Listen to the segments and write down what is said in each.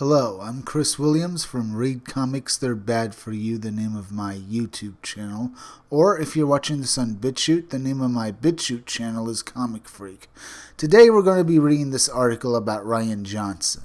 Hello, I'm Chris Williams from Read Comics They're Bad For You, the name of my YouTube channel. Or if you're watching this on BitChute, the name of my BitChute channel is Comic Freak. Today we're going to be reading this article about Rian Johnson.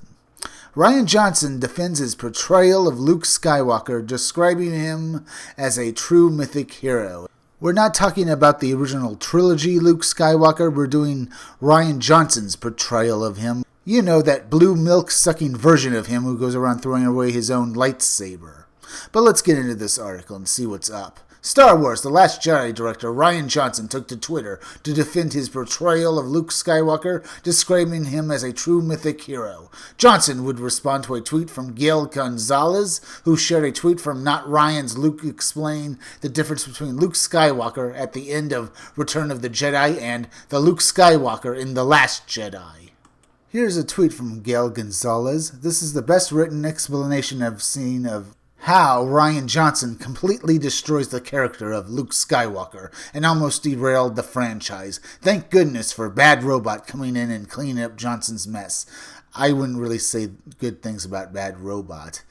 Rian Johnson defends his portrayal of Luke Skywalker, describing him as a true mythic hero. We're not talking about the original trilogy Luke Skywalker, we're doing Rian Johnson's portrayal of him. You know, that blue milk-sucking version of him who goes around throwing away his own lightsaber. But let's get into this article and see what's up. Star Wars The Last Jedi director Rian Johnson took to Twitter to defend his portrayal of Luke Skywalker, describing him as a true mythic hero. Johnson would respond to a tweet from Gail Gonzalez, who shared a tweet from Not Ryan's Luke explaining the difference between Luke Skywalker at the end of Return of the Jedi and the Luke Skywalker in The Last Jedi. Here's a tweet from Gail Gonzalez. This is the best written explanation I've seen of how Rian Johnson completely destroys the character of Luke Skywalker and almost derailed the franchise. Thank goodness for Bad Robot coming in and cleaning up Johnson's mess. I wouldn't really say good things about Bad Robot.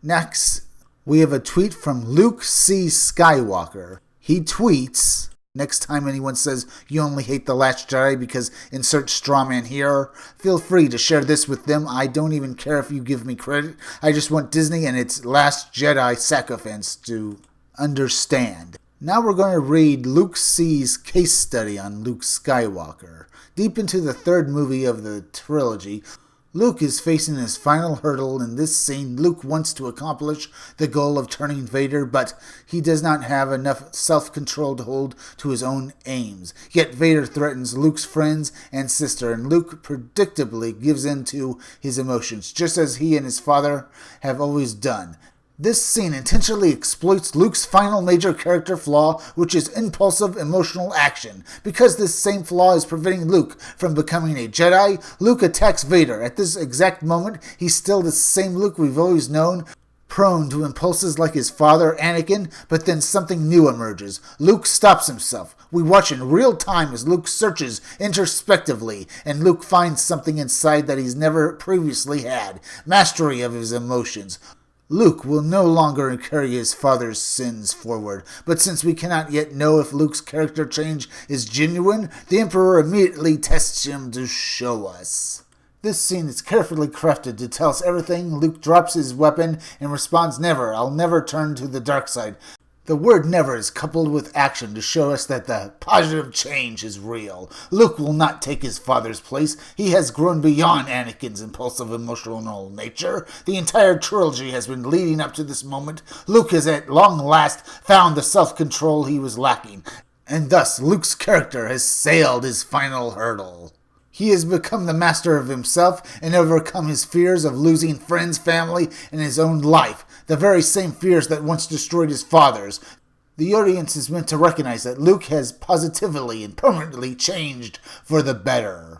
Next, we have a tweet from Luke C. Skywalker. He tweets, next time anyone says you only hate The Last Jedi because insert strawman here, feel free to share this with them. I don't even care if you give me credit. I just want Disney and its Last Jedi sycophants to understand. Now we're going to read Luke C's case study on Luke Skywalker. Deep into the third movie of the trilogy, Luke is facing his final hurdle. In this scene, Luke wants to accomplish the goal of turning Vader, but he does not have enough self-control to hold to his own aims. Yet Vader threatens Luke's friends and sister, and Luke predictably gives in to his emotions, just as he and his father have always done. This scene intentionally exploits Luke's final major character flaw, which is impulsive emotional action. Because this same flaw is preventing Luke from becoming a Jedi, Luke attacks Vader. At this exact moment, he's still the same Luke we've always known, prone to impulses like his father, Anakin, but then something new emerges. Luke stops himself. We watch in real time as Luke searches introspectively, and Luke finds something inside that he's never previously had. Mastery of his emotions. Luke will no longer carry his father's sins forward, but since we cannot yet know if Luke's character change is genuine, the Emperor immediately tests him to show us. This scene is carefully crafted to tell us everything. Luke drops his weapon and responds, "Never, I'll never turn to the dark side." The word never is coupled with action to show us that the positive change is real. Luke will not take his father's place. He has grown beyond Anakin's impulsive emotional nature. The entire trilogy has been leading up to this moment. Luke has at long last found the self-control he was lacking, and thus Luke's character has sailed his final hurdle. He has become the master of himself and overcome his fears of losing friends, family, and his own life. The very same fears that once destroyed his father's. The audience is meant to recognize that Luke has positively and permanently changed for the better.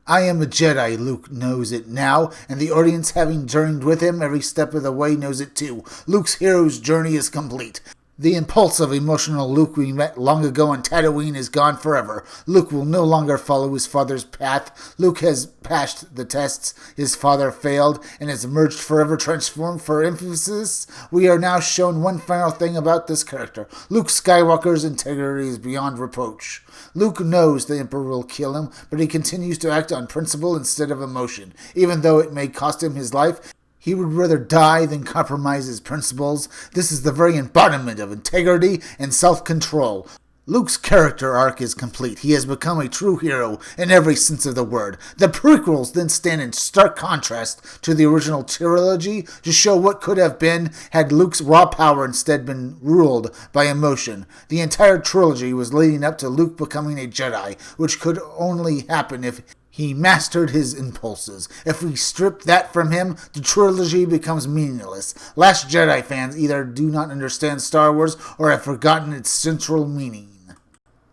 I am a Jedi. Luke knows it now, and the audience, having journeyed with him every step of the way, knows it too. Luke's hero's journey is complete. The impulsive, emotional Luke we met long ago on Tatooine is gone forever. Luke will no longer follow his father's path. Luke has passed the tests his father failed and has emerged forever transformed. For emphasis, we are now shown one final thing about this character. Luke Skywalker's integrity is beyond reproach. Luke knows the Emperor will kill him, but he continues to act on principle instead of emotion. Even though it may cost him his life, he would rather die than compromise his principles. This is the very embodiment of integrity and self-control. Luke's character arc is complete. He has become a true hero in every sense of the word. The prequels then stand in stark contrast to the original trilogy to show what could have been had Luke's raw power instead been ruled by emotion. The entire trilogy was leading up to Luke becoming a Jedi, which could only happen if he mastered his impulses. If we strip that from him, the trilogy becomes meaningless. Last Jedi fans either do not understand Star Wars or have forgotten its central meaning.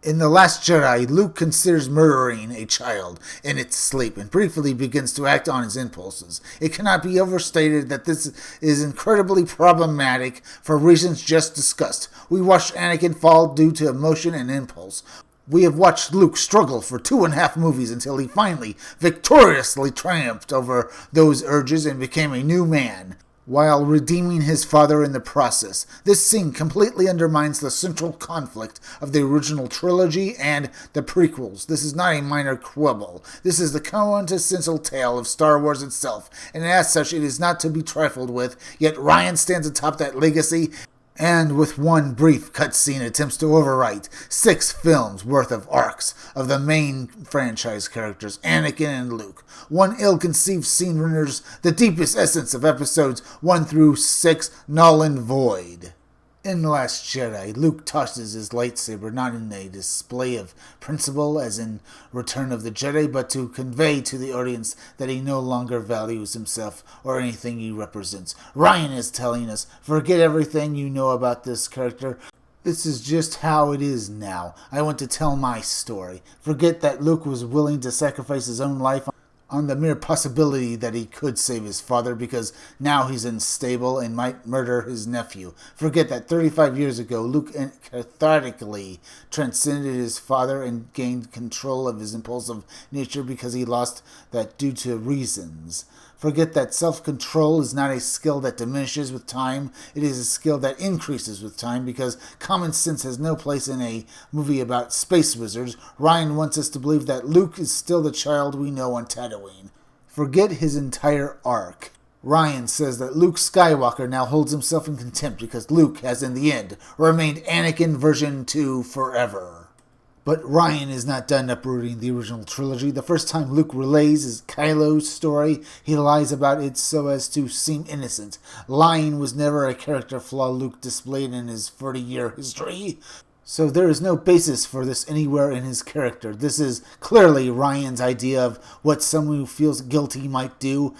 In The Last Jedi, Luke considers murdering a child in its sleep and briefly begins to act on his impulses. It cannot be overstated that this is incredibly problematic for reasons just discussed. We watched Anakin fall due to emotion and impulse. We have watched Luke struggle for 2.5 movies until he finally victoriously triumphed over those urges and became a new man, while redeeming his father in the process. This scene completely undermines the central conflict of the original trilogy and the prequels. This is not a minor quibble. This is the quintessential tale of Star Wars itself, and as such it is not to be trifled with, yet Rian stands atop that legacy and with one brief cutscene attempts to overwrite 6 films worth of arcs of the main franchise characters, Anakin and Luke. One ill-conceived scene renders the deepest essence of episodes 1 through 6 null and void. In The Last Jedi, Luke tosses his lightsaber not in a display of principle as in Return of the Jedi, but to convey to the audience that he no longer values himself or anything he represents. Rian is telling us, forget everything you know about this character. This is just how it is now. I want to tell my story. Forget that Luke was willing to sacrifice his own life on the mere possibility that he could save his father, because now he's unstable and might murder his nephew. Forget that 35 years ago, Luke cathartically transcended his father and gained control of his impulsive nature because he lost that due to reasons. Forget that self-control is not a skill that diminishes with time. It is a skill that increases with time, because common sense has no place in a movie about space wizards. Rian wants us to believe that Luke is still the child we know on Tatooine. Forget his entire arc. Rian says that Luke Skywalker now holds himself in contempt because Luke has in the end remained Anakin version 2 forever. But Rian is not done uprooting the original trilogy. The first time Luke relays his Kylo's story, he lies about it so as to seem innocent. Lying was never a character flaw Luke displayed in his 40-year history, so there is no basis for this anywhere in his character. This is clearly Rian's idea of what someone who feels guilty might do,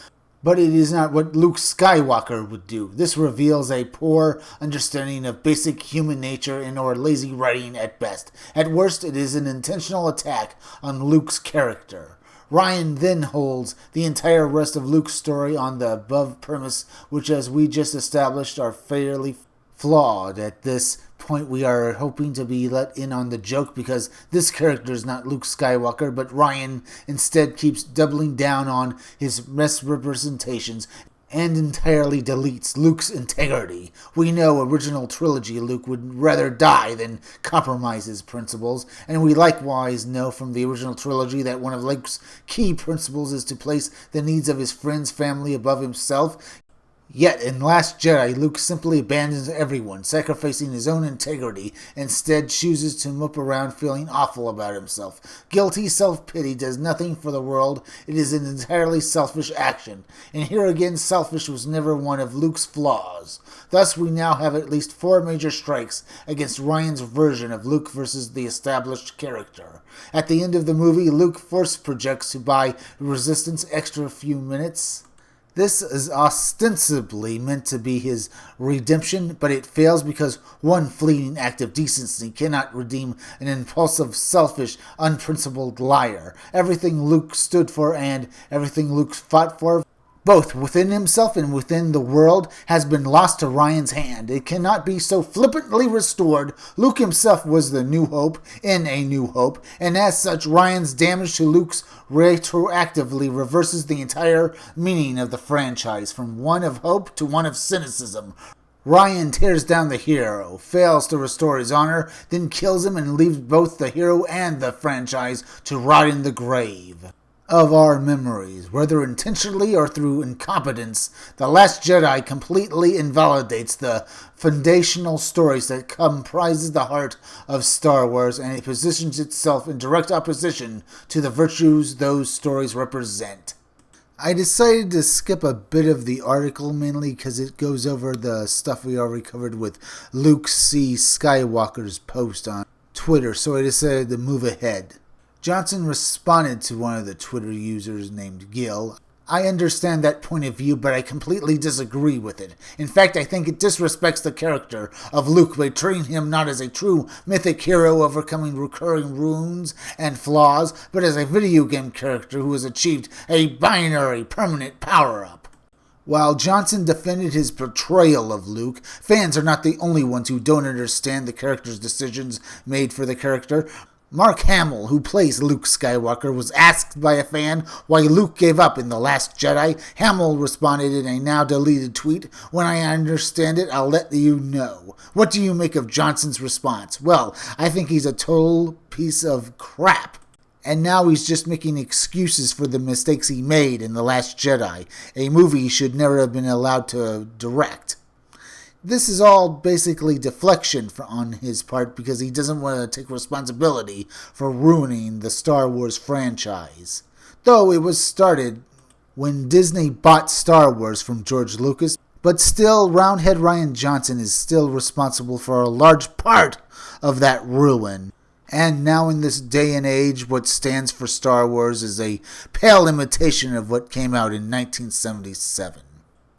but it is not what Luke Skywalker would do. This reveals a poor understanding of basic human nature and or lazy writing at best. At worst, it is an intentional attack on Luke's character. Rian then holds the entire rest of Luke's story on the above premise, which, as we just established, are fairly flawed. At this point, we are hoping to be let in on the joke because this character is not Luke Skywalker, but Rian instead keeps doubling down on his misrepresentations and entirely deletes Luke's integrity. We know original trilogy Luke would rather die than compromise his principles, and we likewise know from the original trilogy that one of Luke's key principles is to place the needs of his friends' family above himself. Yet, in Last Jedi, Luke simply abandons everyone, sacrificing his own integrity, instead chooses to mope around feeling awful about himself. Guilty self-pity does nothing for the world. It is an entirely selfish action. And here again, selfish was never one of Luke's flaws. Thus, we now have at least 4 major strikes against Rian's version of Luke versus the established character. At the end of the movie, Luke force projects to buy Resistance extra few minutes. This is ostensibly meant to be his redemption, but it fails because one fleeting act of decency cannot redeem an impulsive, selfish, unprincipled liar. Everything Luke stood for and everything Luke fought for, both within himself and within the world, has been lost to Rian's hand. It cannot be so flippantly restored. Luke himself was the New Hope in A New Hope, and as such, Rian's damage to Luke's retroactively reverses the entire meaning of the franchise, from one of hope to one of cynicism. Rian tears down the hero, fails to restore his honor, then kills him and leaves both the hero and the franchise to rot in the grave of our memories, whether intentionally or through incompetence. The Last Jedi completely invalidates the foundational stories that comprises the heart of Star Wars, and it positions itself in direct opposition to the virtues those stories represent. I decided to skip a bit of the article, mainly because it goes over the stuff we already covered with Luke C. Skywalker's post on Twitter, so I decided to move ahead. Johnson responded to one of the Twitter users named Gil. I understand that point of view, but I completely disagree with it. In fact, I think it disrespects the character of Luke by treating him not as a true mythic hero overcoming recurring wounds and flaws, but as a video game character who has achieved a binary permanent power-up. While Johnson defended his portrayal of Luke, fans are not the only ones who don't understand the character's decisions made for the character. Mark Hamill, who plays Luke Skywalker, was asked by a fan why Luke gave up in The Last Jedi. Hamill responded in a now-deleted tweet, "When I understand it, I'll let you know." What do you make of Johnson's response? Well, I think he's a total piece of crap. And now he's just making excuses for the mistakes he made in The Last Jedi, a movie he should never have been allowed to direct. This is all basically deflection on his part because he doesn't want to take responsibility for ruining the Star Wars franchise. Though it was started when Disney bought Star Wars from George Lucas, but still, Roundhead Rian Johnson is still responsible for a large part of that ruin. And now in this day and age, what stands for Star Wars is a pale imitation of what came out in 1977.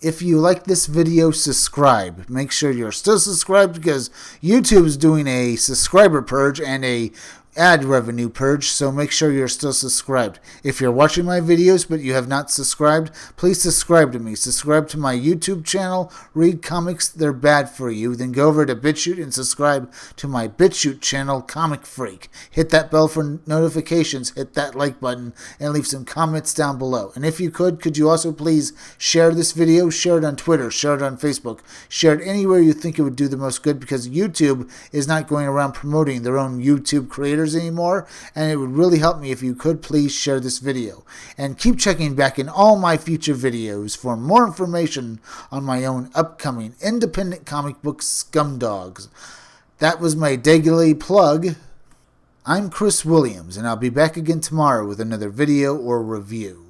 If you like this video, subscribe. Make sure you're still subscribed because YouTube is doing a subscriber purge and a ad revenue purge, so make sure you're still subscribed. If you're watching my videos but you have not subscribed, please subscribe to me. Subscribe to my YouTube channel, Read Comics, They're Bad For You. Then go over to BitChute and subscribe to my BitChute channel, Comic Freak. Hit that bell for notifications, hit that like button, and leave some comments down below. And if you could you also please share this video, share it on Twitter, share it on Facebook, share it anywhere you think it would do the most good, because YouTube is not going around promoting their own YouTube creators anymore, and it would really help me if you could please share this video. And keep checking back in all my future videos for more information on my own upcoming independent comic book Scumdogs. That was my daily plug. I'm Chris Williams, and I'll be back again tomorrow with another video or review.